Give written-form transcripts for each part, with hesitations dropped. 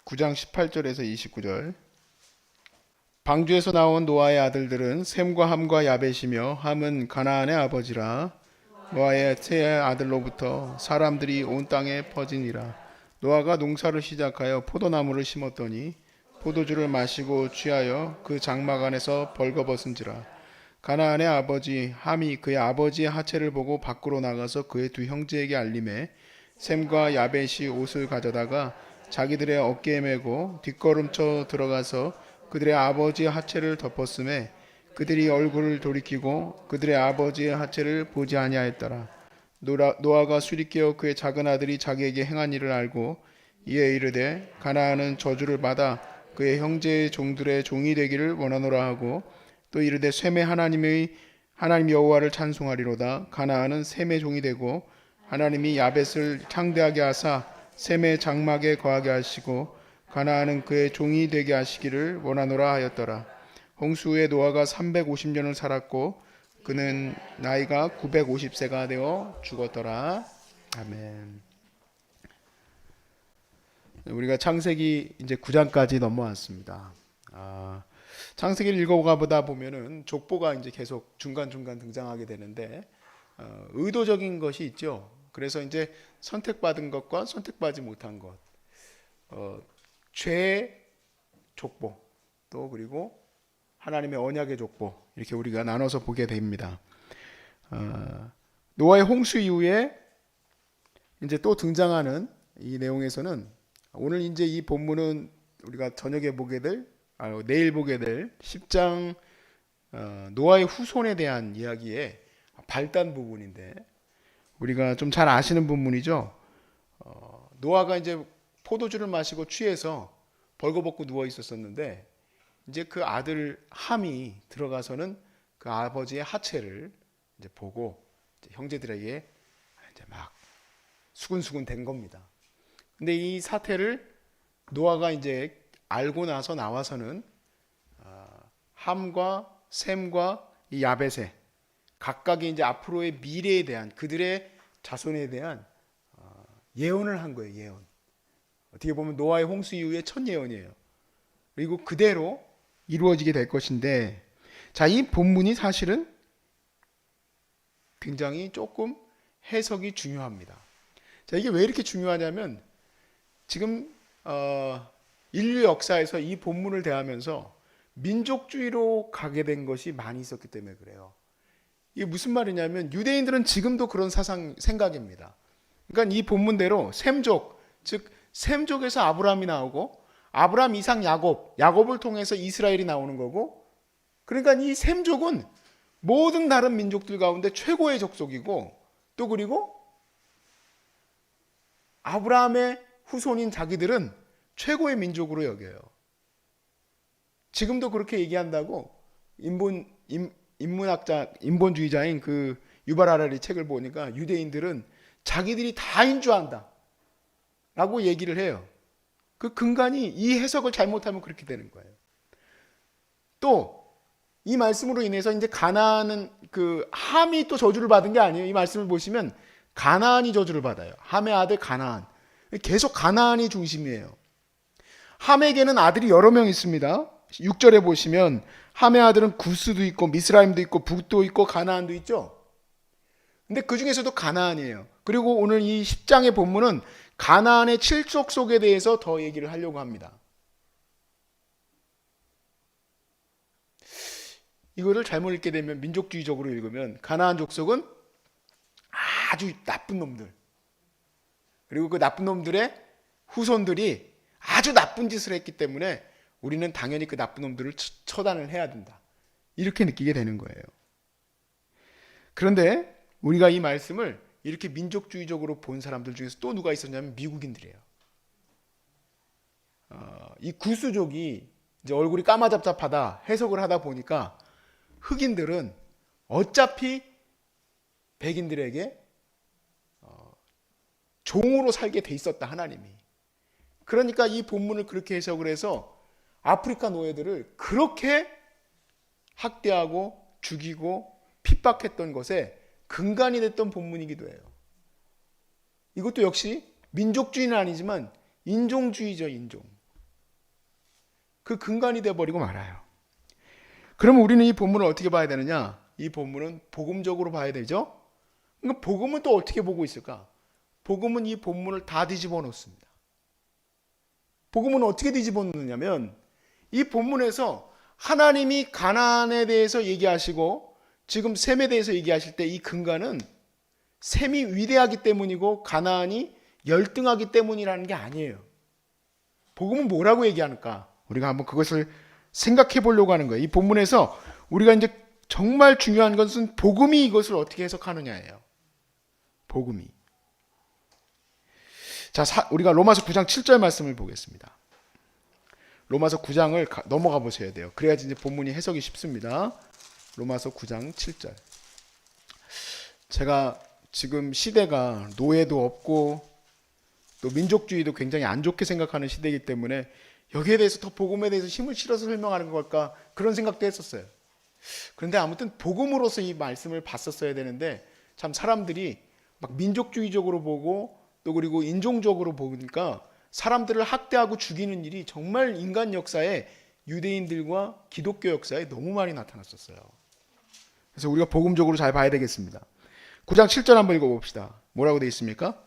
9장 18절에서 29절. 방주에서 나온 노아의 아들들은 셈과 함과 야벳이며 함은 가나안의 아버지라. 노아의 세 아들로부터 사람들이 온 땅에 퍼지니라. 노아가 농사를 시작하여 포도나무를 심었더니 포도주를 마시고 취하여 그 장막 안에서 벌거벗은지라. 가나안의 아버지 함이 그의 아버지의 하체를 보고 밖으로 나가서 그의 두 형제에게 알림해 셈과 야벳이 옷을 가져다가 자기들의 어깨에 메고 뒷걸음쳐 들어가서 그들의 아버지의 하체를 덮었음에 그들이 얼굴을 돌이키고 그들의 아버지의 하체를 보지 아니하였더라. 노아가 술이 깨어 그의 작은 아들이 자기에게 행한 일을 알고 이에 이르되 가나안은 저주를 받아 그의 형제의 종들의 종이 되기를 원하노라 하고 또 이르되 셈의 하나님 여호와를 찬송하리로다. 가나안은 셈의 종이 되고 하나님이 야벳을 창대하게 하사 셈의 장막에 거하게 하시고 가나안은 그의 종이 되게 하시기를 원하노라 하였더라. 홍수 후에 노아가 350년을 살았고 그는 나이가 950세가 되어 죽었더라. 아멘. 우리가 창세기 이제 9장까지 넘어왔습니다. 창세기를 읽어보다 보면은 족보가 이제 계속 중간중간 등장하게 되는데 의도적인 것이 있죠. 그래서 이제 선택받은 것과 선택받지 못한 것, 죄의 족보, 또 그리고 하나님의 언약의 족보, 이렇게 우리가 나눠서 보게 됩니다. 노아의 홍수 이후에 이제 또 등장하는 이 내용에서는 오늘 이제 이 본문은 우리가 저녁에 보게 될, 내일 보게 될 10장 노아의 후손에 대한 이야기의 발단 부분인데 우리가 좀 잘 아시는 부분이죠. 노아가 이제 포도주를 마시고 취해서 벌거벗고 누워 있었었는데 이제 그 아들 함이 들어가서는 그 아버지의 하체를 이제 보고 이제 형제들에게 이제 막 수근수근 된 겁니다. 근데 이 사태를 노아가 이제 알고 나서 나와서는 함과 셈과 이 야벳의 각각의 이제 앞으로의 미래에 대한 그들의 자손에 대한 예언을 한 거예요. 예언. 어떻게 보면 노아의 홍수 이후의 첫 예언이에요. 그리고 그대로 이루어지게 될 것인데, 자, 이 본문이 사실은 굉장히 조금 해석이 중요합니다. 자, 이게 왜 이렇게 중요하냐면 지금 인류 역사에서 이 본문을 대하면서 민족주의로 가게 된 것이 많이 있었기 때문에 그래요. 이게 무슨 말이냐면 유대인들은 지금도 그런 생각입니다. 그러니까 이 본문대로 셈족, 즉 셈족에서 아브라함이 나오고 아브라함, 이삭, 야곱을 통해서 이스라엘이 나오는 거고, 그러니까 이 셈족은 모든 다른 민족들 가운데 최고의 족속이고, 또 그리고 아브라함의 후손인 자기들은 최고의 민족으로 여겨요. 지금도 그렇게 얘기한다고 인본주의자인 그 유발 하라리 책을 보니까 유대인들은 자기들이 다 인주한다 라고 얘기를 해요. 그 근간이 이 해석을 잘못하면 그렇게 되는 거예요. 또 이 말씀으로 인해서 이제 가나안은 그 함이 또 저주를 받은 게 아니에요. 이 말씀을 보시면 가나안이 저주를 받아요. 함의 아들 가나안. 계속 가나안이 중심이에요. 함에게는 아들이 여러 명 있습니다. 6절에 보시면 함의 아들은 구스도 있고 미스라임도 있고 북도 있고 가나안도 있죠. 근데 그 중에서도 가나안이에요. 그리고 오늘 이 10장의 본문은 가나안의 칠족속에 대해서 더 얘기를 하려고 합니다. 이거를 잘못 읽게 되면 민족주의적으로 읽으면 가나안 족속은 아주 나쁜 놈들, 그리고 그 나쁜 놈들의 후손들이 아주 나쁜 짓을 했기 때문에 우리는 당연히 그 나쁜 놈들을 처단을 해야 된다, 이렇게 느끼게 되는 거예요. 그런데 우리가 이 말씀을 이렇게 민족주의적으로 본 사람들 중에서 또 누가 있었냐면 미국인들이에요. 이 구스족이 이제 얼굴이 까마잡잡하다 해석을 하다 보니까 흑인들은 어차피 백인들에게 종으로 살게 돼 있었다, 하나님이. 그러니까 이 본문을 그렇게 해석을 해서 아프리카 노예들을 그렇게 학대하고 죽이고 핍박했던 것에 근간이 됐던 본문이기도 해요. 이것도 역시 민족주의는 아니지만 인종주의죠, 인종. 그 근간이 되어버리고 말아요. 그러면 우리는 이 본문을 어떻게 봐야 되느냐? 이 본문은 복음적으로 봐야 되죠. 그러니까 복음은 또 어떻게 보고 있을까? 복음은 이 본문을 다 뒤집어 놓습니다. 복음은 어떻게 뒤집어 놓느냐면 이 본문에서 하나님이 가나안에 대해서 얘기하시고 지금 셈에 대해서 얘기하실 때 이 근간은 셈이 위대하기 때문이고 가나안이 열등하기 때문이라는 게 아니에요. 복음은 뭐라고 얘기하는가? 우리가 한번 그것을 생각해 보려고 하는 거예요. 이 본문에서 우리가 이제 정말 중요한 것은 복음이 이것을 어떻게 해석하느냐예요. 복음이. 자, 우리가 로마서 9장 7절 말씀을 보겠습니다. 로마서 9장을 넘어가 보셔야 돼요. 그래야지 이제 본문이 해석이 쉽습니다. 로마서 9장 7절. 제가 지금 시대가 노예도 없고 또 민족주의도 굉장히 안 좋게 생각하는 시대이기 때문에 여기에 대해서 더 복음에 대해서 힘을 실어서 설명하는 걸까 그런 생각도 했었어요. 그런데 아무튼 복음으로서 이 말씀을 봤었어야 되는데 참 사람들이 막 민족주의적으로 보고 또 그리고 인종적으로 보니까 사람들을 학대하고 죽이는 일이 정말 인간 역사에 유대인들과 기독교 역사에 너무 많이 나타났었어요. 그래서 우리가 복음적으로 잘 봐야 되겠습니다. 9장 7절 한번 읽어봅시다. 뭐라고 되어 있습니까?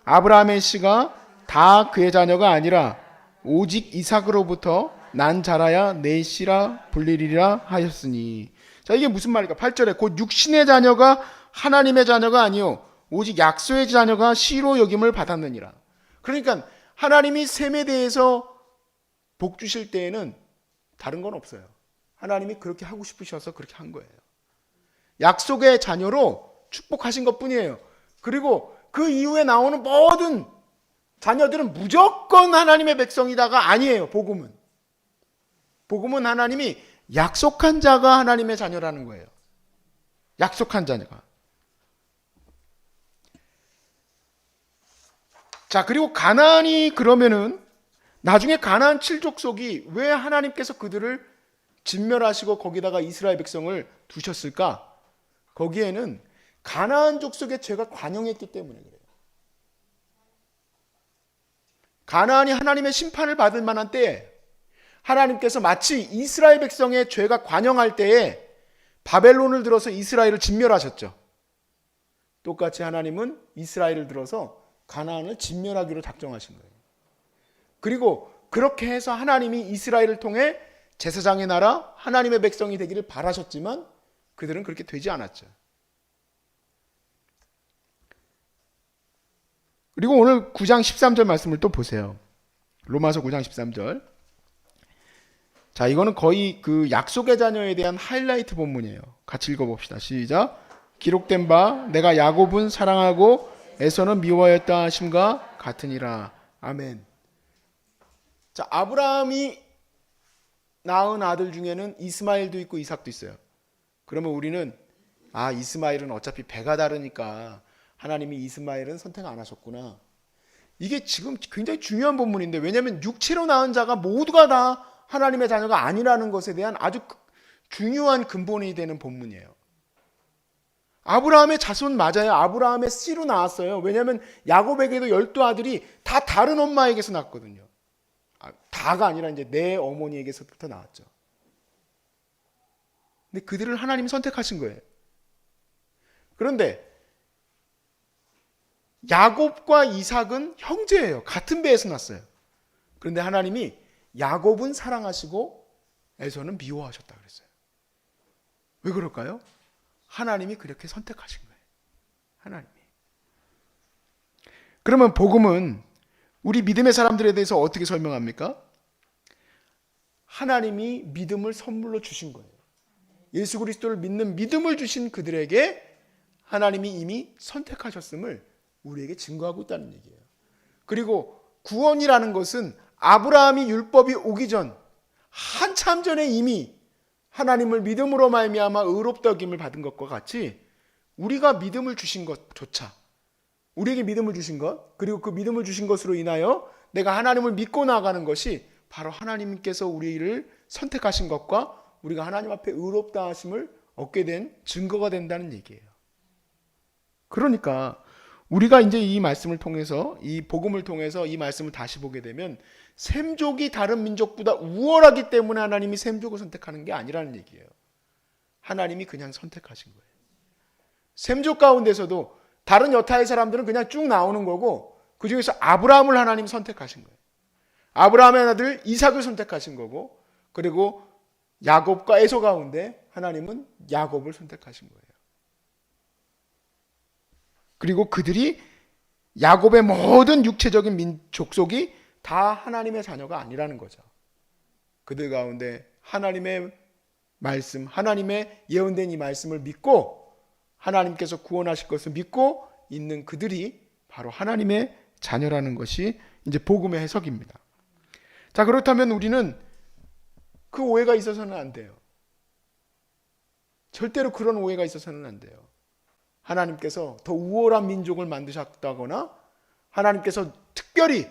아브라함의 씨가 다 그의 자녀가 아니라 오직 이삭으로부터 난 자라야 내 씨라 불리리라 하셨으니. 자, 이게 무슨 말일까? 8절에 곧 육신의 자녀가 하나님의 자녀가 아니요 오직 약속의 자녀가 씨로 여김을 받았느니라. 그러니까 하나님이 셈에 대해서 복 주실 때에는 다른 건 없어요. 하나님이 그렇게 하고 싶으셔서 그렇게 한 거예요. 약속의 자녀로 축복하신 것뿐이에요. 그리고 그 이후에 나오는 모든 자녀들은 무조건 하나님의 백성이다가 아니에요. 복음은 하나님이 약속한 자가 하나님의 자녀라는 거예요. 약속한 자녀가. 자, 그리고 가나안이 그러면은 나중에 가나안 7족속이 왜 하나님께서 그들을 진멸하시고 거기다가 이스라엘 백성을 두셨을까? 거기에는 가나안 족속의 죄가 관영했기 때문에 그래요. 가나안이 하나님의 심판을 받을 만한 때에 하나님께서 마치 이스라엘 백성의 죄가 관영할 때에 바벨론을 들어서 이스라엘을 진멸하셨죠. 똑같이 하나님은 이스라엘을 들어서 가나안을 진멸하기로 작정하신 거예요. 그리고 그렇게 해서 하나님이 이스라엘을 통해 제사장의 나라 하나님의 백성이 되기를 바라셨지만 그들은 그렇게 되지 않았죠. 그리고 오늘 9장 13절 말씀을 또 보세요. 로마서 9장 13절. 자, 이거는 거의 그 약속의 자녀에 대한 하이라이트 본문이에요. 같이 읽어봅시다. 시작. 기록된 바 내가 야곱은 사랑하고 에서는 미워하였다 하심과 같으니라. 아멘. 자, 아브라함이 낳은 아들 중에는 이스마엘도 있고 이삭도 있어요. 그러면 우리는 이스마엘은 어차피 배가 다르니까 하나님이 이스마엘은 선택 안 하셨구나. 이게 지금 굉장히 중요한 본문인데, 왜냐하면 육체로 낳은 자가 모두가 다 하나님의 자녀가 아니라는 것에 대한 아주 중요한 근본이 되는 본문이에요. 아브라함의 자손 맞아요. 아브라함의 씨로 나왔어요. 왜냐하면 야곱에게도 12아들이 다 다른 엄마에게서 낳았거든요. 다가 아니라 이제 내 어머니에게서부터 나왔죠. 근데 그들을 하나님이 선택하신 거예요. 그런데 야곱과 이삭은 형제예요. 같은 배에서 났어요. 그런데 하나님이 야곱은 사랑하시고 에서는 미워하셨다 그랬어요. 왜 그럴까요? 하나님이 그렇게 선택하신 거예요. 하나님이. 그러면 복음은 우리 믿음의 사람들에 대해서 어떻게 설명합니까? 하나님이 믿음을 선물로 주신 거예요. 예수 그리스도를 믿는 믿음을 주신 그들에게 하나님이 이미 선택하셨음을 우리에게 증거하고 있다는 얘기예요. 그리고 구원이라는 것은 아브라함이 율법이 오기 전 한참 전에 이미 하나님을 믿음으로 말미암아 의롭다 여김을 받은 것과 같이 우리가 믿음을 주신 것조차, 우리에게 믿음을 주신 것, 그리고 그 믿음을 주신 것으로 인하여 내가 하나님을 믿고 나아가는 것이 바로 하나님께서 우리를 선택하신 것과 우리가 하나님 앞에 의롭다 하심을 얻게 된 증거가 된다는 얘기예요. 그러니까 우리가 이제 이 말씀을 통해서, 이 복음을 통해서 이 말씀을 다시 보게 되면 셈족이 다른 민족보다 우월하기 때문에 하나님이 셈족을 선택하는 게 아니라는 얘기예요. 하나님이 그냥 선택하신 거예요. 셈족 가운데서도 다른 여타의 사람들은 그냥 쭉 나오는 거고, 그 중에서 아브라함을 하나님 선택하신 거예요. 아브라함의 아들 이삭을 선택하신 거고, 그리고 야곱과 에서 가운데 하나님은 야곱을 선택하신 거예요. 그리고 그들이 야곱의 모든 육체적인 족속이 다 하나님의 자녀가 아니라는 거죠. 그들 가운데 하나님의 말씀, 하나님의 예언된 이 말씀을 믿고 하나님께서 구원하실 것을 믿고 있는 그들이 바로 하나님의 자녀라는 것이 이제 복음의 해석입니다. 자, 그렇다면 우리는 그 오해가 있어서는 안 돼요. 절대로 그런 오해가 있어서는 안 돼요. 하나님께서 더 우월한 민족을 만드셨다거나 하나님께서 특별히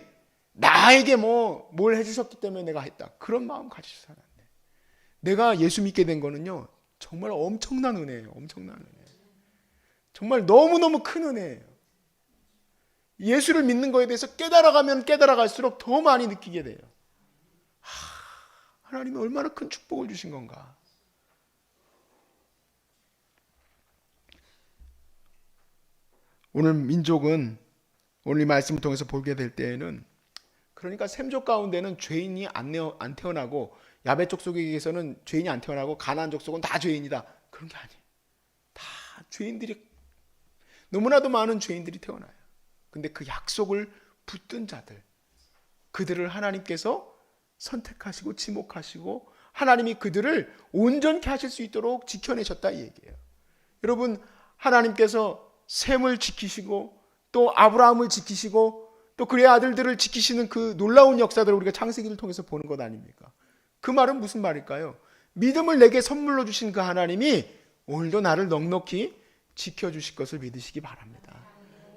나에게 뭘 해주셨기 때문에 내가 했다, 그런 마음 가지셔서는 안 돼. 내가 예수 믿게 된 거는요, 정말 엄청난 은혜예요. 엄청난 은혜. 정말 너무너무 큰 은혜예요. 예수를 믿는 거에 대해서 깨달아가면 깨달아갈수록 더 많이 느끼게 돼요. 하나님이 얼마나 큰 축복을 주신 건가. 오늘 민족은 오늘 이 말씀을 통해서 보게 될 때에는, 그러니까 셈족 가운데는 죄인이 안 태어나고, 야베 족속에게서는 죄인이 안 태어나고, 가나안 족속은 다 죄인이다, 그런 게 아니에요. 다 죄인들이, 너무나도 많은 죄인들이 태어나요. 근데 그 약속을 붙든 자들, 그들을 하나님께서 선택하시고 지목하시고 하나님이 그들을 온전케 하실 수 있도록 지켜내셨다, 이 얘기예요. 여러분, 하나님께서 셈을 지키시고 또 아브라함을 지키시고 또 그의 아들들을 지키시는 그 놀라운 역사들을 우리가 창세기를 통해서 보는 것 아닙니까? 그 말은 무슨 말일까요? 믿음을 내게 선물로 주신 그 하나님이 오늘도 나를 넉넉히 지켜주실 것을 믿으시기 바랍니다.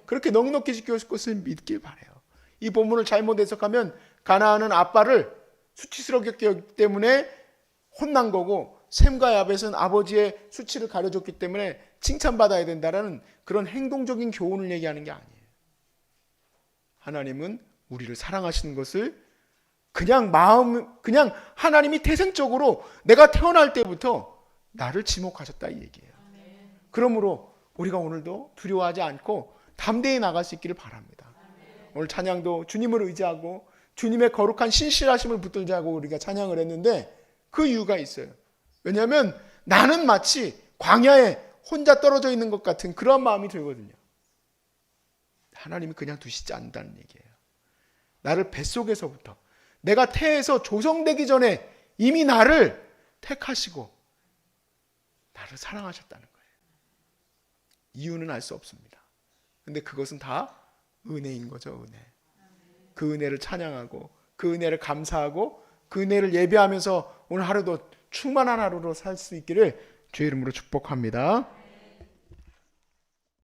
그렇게 넉넉히 지켜주실 것을 믿길 바라요. 이 본문을 잘못 해석하면 가나안은 아빠를 수치스럽게 여겼기 때문에 혼난 거고, 셈과 야벳은 아버지의 수치를 가려줬기 때문에 칭찬받아야 된다라는 그런 행동적인 교훈을 얘기하는 게 아니에요. 하나님은 우리를 사랑하시는 것을 그냥 하나님이 태생적으로 내가 태어날 때부터 나를 지목하셨다, 이 얘기예요. 그러므로 우리가 오늘도 두려워하지 않고 담대히 나갈 수 있기를 바랍니다. 오늘 찬양도 주님을 의지하고 주님의 거룩한 신실하심을 붙들자고 우리가 찬양을 했는데, 그 이유가 있어요. 왜냐하면 나는 마치 광야에 혼자 떨어져 있는 것 같은 그런 마음이 들거든요. 하나님이 그냥 두시지 않는다는 얘기예요. 나를 뱃속에서부터, 내가 태에서 조성되기 전에 이미 나를 택하시고 나를 사랑하셨다는 거예요. 이유는 알 수 없습니다. 근데 그것은 다 은혜인 거죠, 은혜. 그 은혜를 찬양하고 그 은혜를 감사하고 그 은혜를 예배하면서 오늘 하루도 충만한 하루로 살 수 있기를 주의 이름으로 축복합니다.